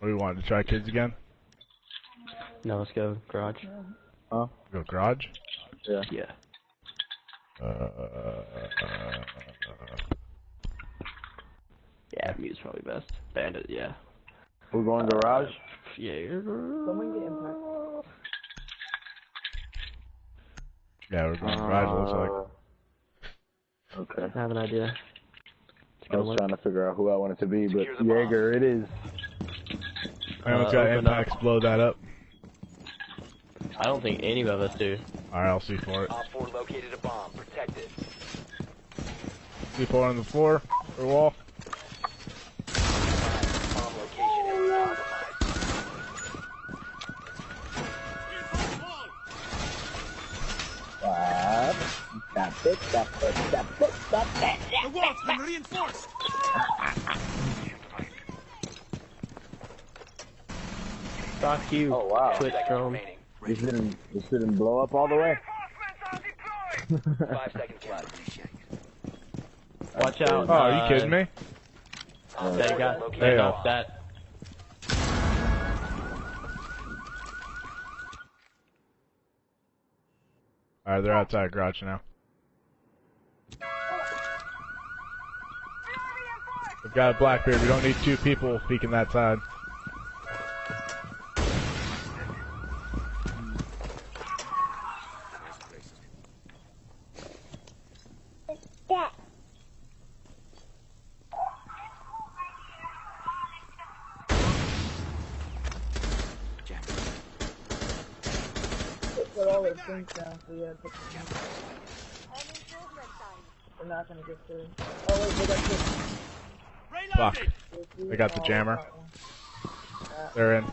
What do you want to try, kids again? No, let's go garage. Huh? Go garage? Yeah. Yeah. Yeah, mute's probably best. Bandit, yeah. We're going garage? Yeah. Someone get impact. Yeah, we're going garage, it looks like. Okay. I have an idea. I was trying to figure out who I want it to be, but Jaeger it is. I almost got impacts, blow that up. I don't think any of us do. Alright, I'll see for it. Op 4 located a bomb. Protect it. C4 on the floor, or wall. Bomb location has been compromised. Stop it, stop it, stop it, stop it. The wall's been reinforced. Fuck you, Oh, wow. Twitch drone. This didn't blow up all the way? 5 seconds left. Watch out. Oh, are you kidding me? They got off that. Alright, they're outside garage now. We've got a Blackbeard, we don't need 2 people peeking that side. Put all their things down, so yeah, put them down. We're not gonna get through. Oh wait, they got this. Fuck. They got the jammer. They're in.